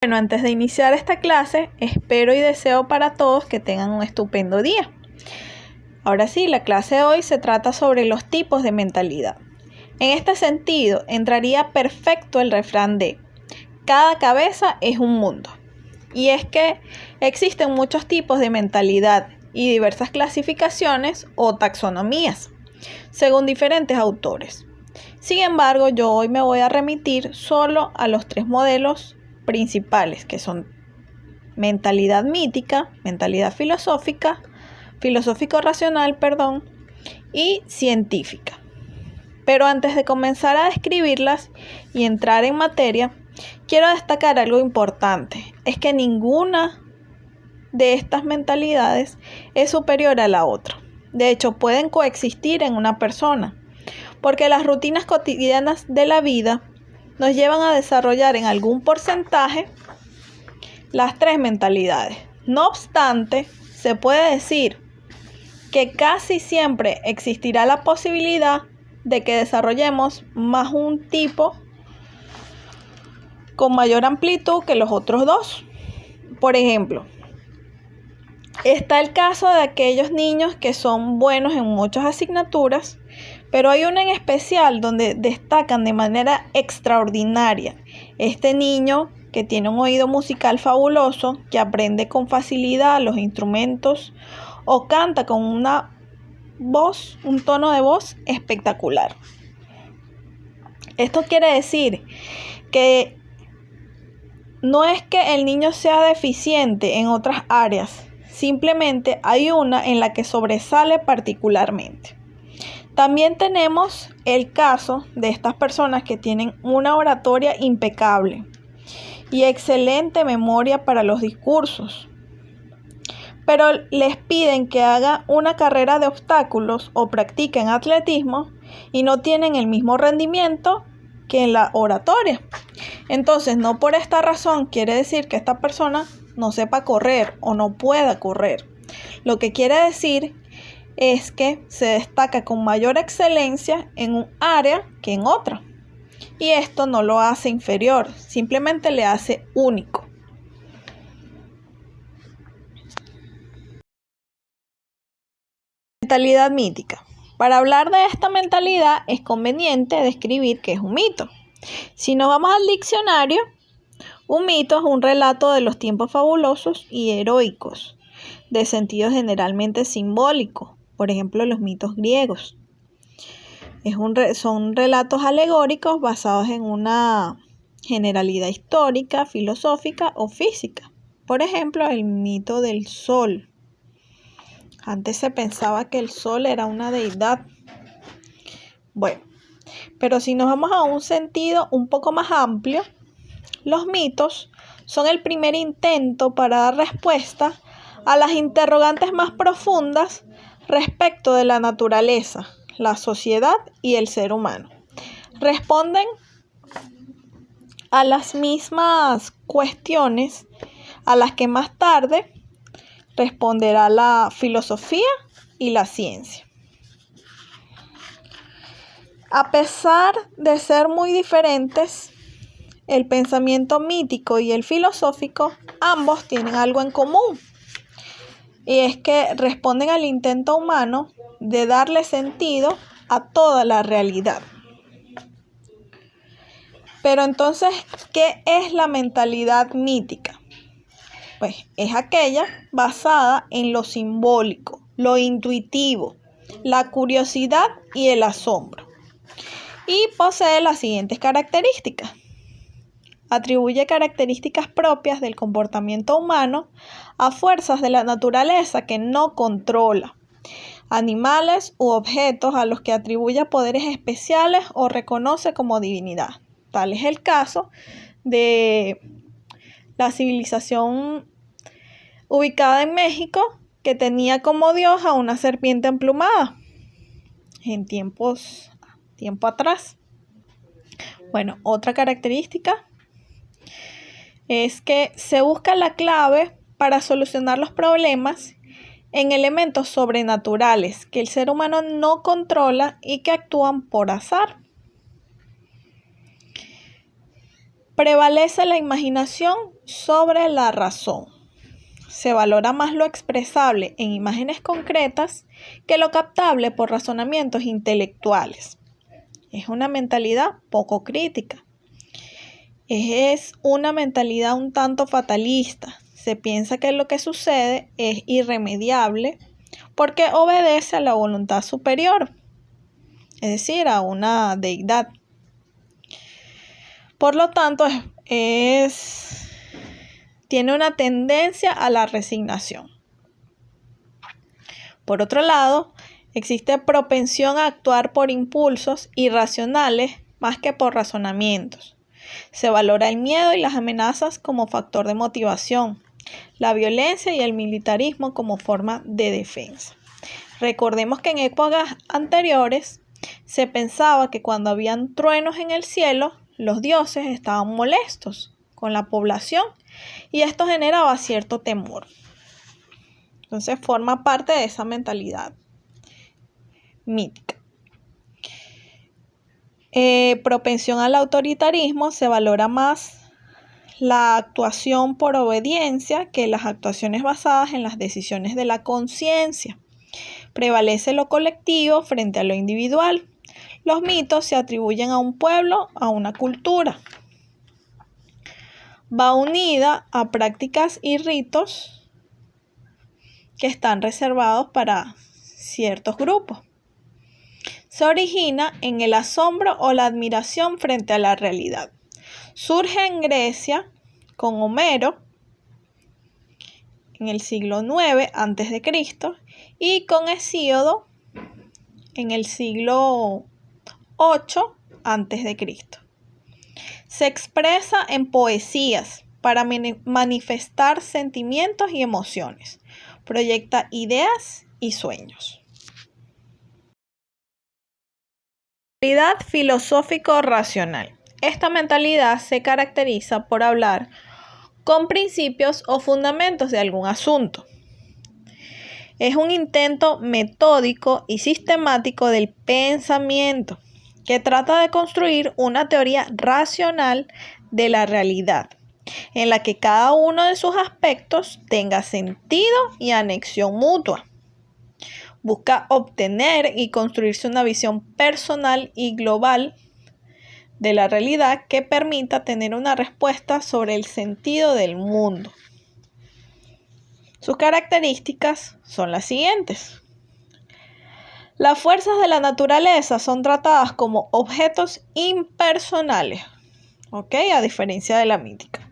Bueno, antes de iniciar esta clase, espero y deseo para todos que tengan un estupendo día. Ahora sí, la clase de hoy se trata sobre los tipos de mentalidad. En este sentido, entraría perfecto el refrán de cada cabeza es un mundo. Y es que existen muchos tipos de mentalidad y diversas clasificaciones o taxonomías, según diferentes autores. Sin embargo, yo hoy me voy a remitir solo a los tres modelos principales, que son mentalidad mítica, mentalidad filosófico-racional, y científica. Pero antes de comenzar a describirlas y entrar en materia, quiero destacar algo importante, es que ninguna de estas mentalidades es superior a la otra. De hecho, pueden coexistir en una persona, porque las rutinas cotidianas de la vida nos llevan a desarrollar en algún porcentaje las tres mentalidades. No obstante, se puede decir que casi siempre existirá la posibilidad de que desarrollemos más un tipo con mayor amplitud que los otros dos. Por ejemplo, está el caso de aquellos niños que son buenos en muchas asignaturas, pero hay una en especial donde destacan de manera extraordinaria. Este niño que tiene un oído musical fabuloso, que aprende con facilidad los instrumentos o canta con una voz, un tono de voz espectacular. Esto quiere decir que no es que el niño sea deficiente en otras áreas, simplemente hay una en la que sobresale particularmente. También tenemos el caso de estas personas que tienen una oratoria impecable y excelente memoria para los discursos, pero les piden que hagan una carrera de obstáculos o practiquen atletismo y no tienen el mismo rendimiento que en la oratoria. Entonces, no por esta razón quiere decir que esta persona no sepa correr o no pueda correr. Lo que quiere decir es que se destaca con mayor excelencia en un área que en otra. Y esto no lo hace inferior, simplemente le hace único. Mentalidad mítica. Para hablar de esta mentalidad es conveniente describir qué es un mito. Si nos vamos al diccionario, un mito es un relato de los tiempos fabulosos y heroicos, de sentido generalmente simbólico. Por ejemplo, los mitos griegos. Son relatos alegóricos basados en una generalidad histórica, filosófica o física. Por ejemplo, el mito del sol. Antes se pensaba que el sol era una deidad. Bueno, pero si nos vamos a un sentido un poco más amplio, los mitos son el primer intento para dar respuesta a las interrogantes más profundas respecto de la naturaleza, la sociedad y el ser humano. Responden a las mismas cuestiones a las que más tarde responderá la filosofía y la ciencia. A pesar de ser muy diferentes, el pensamiento mítico y el filosófico, ambos tienen algo en común. Y es que responden al intento humano de darle sentido a toda la realidad. Pero entonces, ¿qué es la mentalidad mítica? Pues es aquella basada en lo simbólico, lo intuitivo, la curiosidad y el asombro. Y posee las siguientes características. Atribuye características propias del comportamiento humano a fuerzas de la naturaleza que no controla, animales u objetos a los que atribuye poderes especiales o reconoce como divinidad. Tal es el caso de la civilización ubicada en México, que tenía como dios a una serpiente emplumada en tiempo atrás. Bueno, otra característica es que se busca la clave para solucionar los problemas en elementos sobrenaturales que el ser humano no controla y que actúan por azar. Prevalece la imaginación sobre la razón. Se valora más lo expresable en imágenes concretas que lo captable por razonamientos intelectuales. Es una mentalidad poco crítica. Es una mentalidad un tanto fatalista. Se piensa que lo que sucede es irremediable porque obedece a la voluntad superior, es decir, a una deidad. Por lo tanto, tiene una tendencia a la resignación. Por otro lado, existe propensión a actuar por impulsos irracionales más que por razonamientos. Se valora el miedo y las amenazas como factor de motivación, la violencia y el militarismo como forma de defensa. Recordemos que en épocas anteriores se pensaba que cuando habían truenos en el cielo, los dioses estaban molestos con la población y esto generaba cierto temor. Entonces forma parte de esa mentalidad mítica. Propensión al autoritarismo, se valora más la actuación por obediencia que las actuaciones basadas en las decisiones de la conciencia. Prevalece lo colectivo frente a lo individual. Los mitos se atribuyen a un pueblo, a una cultura. Va unida a prácticas y ritos que están reservados para ciertos grupos. Se origina en el asombro o la admiración frente a la realidad. Surge en Grecia con Homero en el siglo IX a.C. y con Hesíodo en el siglo VIII a.C. Se expresa en poesías para manifestar sentimientos y emociones. Proyecta ideas y sueños. Mentalidad filosófico-racional. Esta mentalidad se caracteriza por hablar con principios o fundamentos de algún asunto. Es un intento metódico y sistemático del pensamiento que trata de construir una teoría racional de la realidad, en la que cada uno de sus aspectos tenga sentido y anexión mutua. Busca obtener y construirse una visión personal y global de la realidad que permita tener una respuesta sobre el sentido del mundo. Sus características son las siguientes. Las fuerzas de la naturaleza son tratadas como objetos impersonales, ¿ok? A diferencia de la mítica.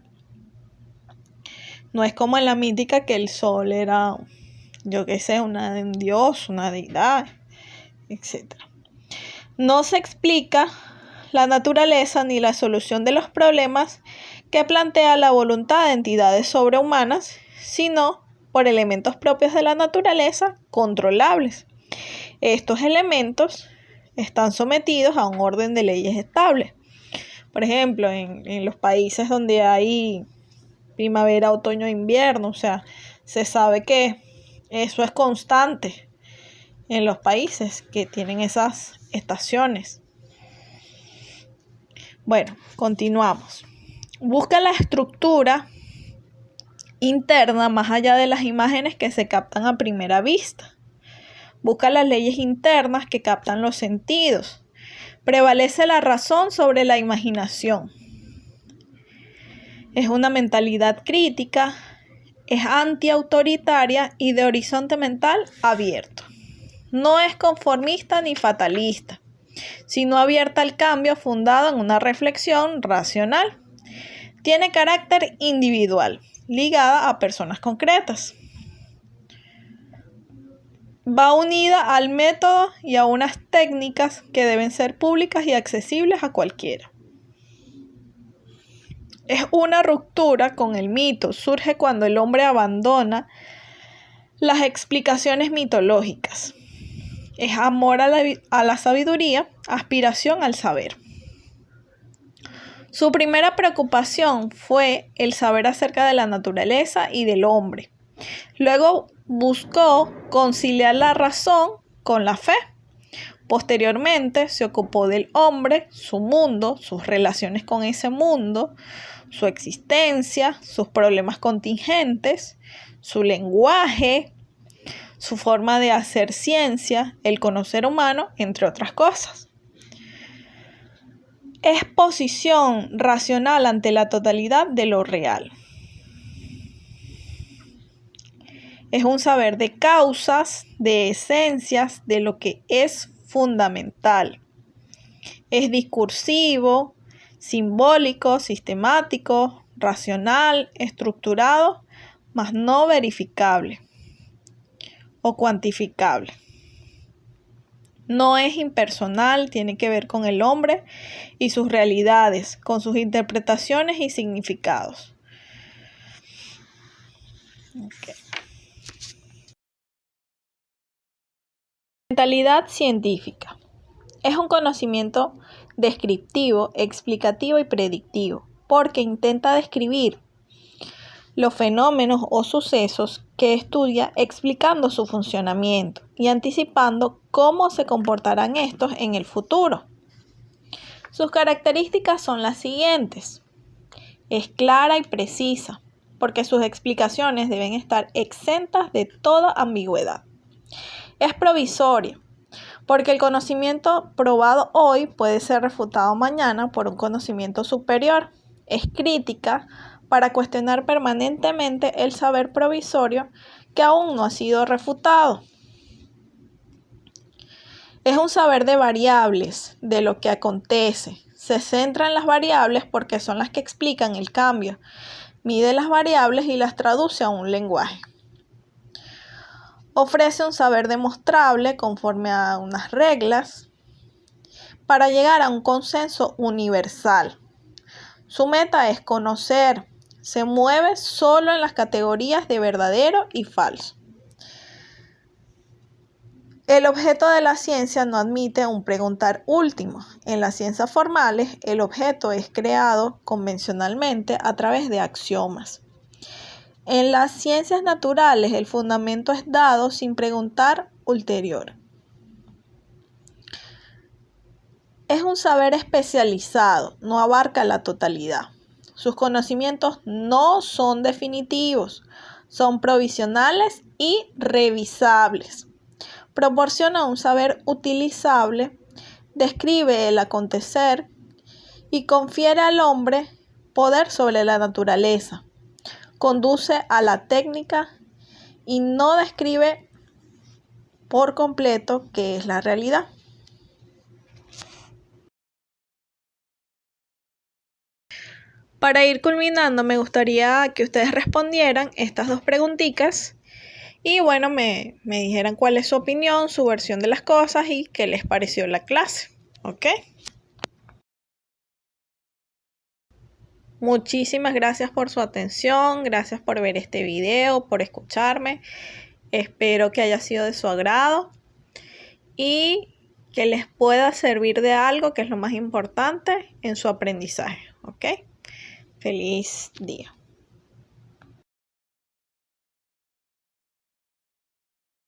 No es como en la mítica que el sol era, un dios, una deidad, etc. No se explica la naturaleza ni la solución de los problemas que plantea la voluntad de entidades sobrehumanas, sino por elementos propios de la naturaleza controlables. Estos elementos están sometidos a un orden de leyes estables. Por ejemplo, en los países donde hay primavera, otoño e invierno, se sabe que eso es constante en los países que tienen esas estaciones. Bueno, continuamos. Busca la estructura interna más allá de las imágenes que se captan a primera vista. Busca las leyes internas que captan los sentidos. Prevalece la razón sobre la imaginación. Es una mentalidad crítica, es antiautoritaria y de horizonte mental abierto. No es conformista ni fatalista, sino abierta al cambio fundado en una reflexión racional. Tiene carácter individual, ligada a personas concretas. Va unida al método y a unas técnicas que deben ser públicas y accesibles a cualquiera. Es una ruptura con el mito. Surge cuando el hombre abandona las explicaciones mitológicas. Es amor a la sabiduría, aspiración al saber. Su primera preocupación fue el saber acerca de la naturaleza y del hombre. Luego buscó conciliar la razón con la fe. Posteriormente se ocupó del hombre, su mundo, sus relaciones con ese mundo, su existencia, sus problemas contingentes, su lenguaje, su forma de hacer ciencia, el conocer humano, entre otras cosas. Exposición racional ante la totalidad de lo real. Es un saber de causas, de esencias, de lo que es fundamental. Es discursivo, simbólico, sistemático, racional, estructurado, mas no verificable o cuantificable. No es impersonal, tiene que ver con el hombre y sus realidades, con sus interpretaciones y significados. Mentalidad científica. Es un conocimiento descriptivo, explicativo y predictivo, porque intenta describir los fenómenos o sucesos que estudia explicando su funcionamiento y anticipando cómo se comportarán estos en el futuro. Sus características son las siguientes. Es clara y precisa, porque sus explicaciones deben estar exentas de toda ambigüedad. Es provisoria, porque el conocimiento probado hoy puede ser refutado mañana por un conocimiento superior. Es crítica, para cuestionar permanentemente el saber provisorio que aún no ha sido refutado. Es un saber de variables, de lo que acontece. Se centra en las variables porque son las que explican el cambio. Mide las variables y las traduce a un lenguaje. Ofrece un saber demostrable conforme a unas reglas para llegar a un consenso universal. Su meta es conocer. Se mueve solo en las categorías de verdadero y falso. El objeto de la ciencia no admite un preguntar último. En las ciencias formales, el objeto es creado convencionalmente a través de axiomas. En las ciencias naturales, el fundamento es dado sin preguntar ulterior. Es un saber especializado, no abarca la totalidad. Sus conocimientos no son definitivos, son provisionales y revisables. Proporciona un saber utilizable, describe el acontecer y confiere al hombre poder sobre la naturaleza. Conduce a la técnica y no describe por completo qué es la realidad. Para ir culminando, me gustaría que ustedes respondieran estas dos preguntitas y bueno, me dijeran cuál es su opinión, su versión de las cosas y qué les pareció la clase, ¿ok? Muchísimas gracias por su atención, gracias por ver este video, por escucharme. Espero que haya sido de su agrado y que les pueda servir de algo, que es lo más importante en su aprendizaje, ¿ok? Feliz día.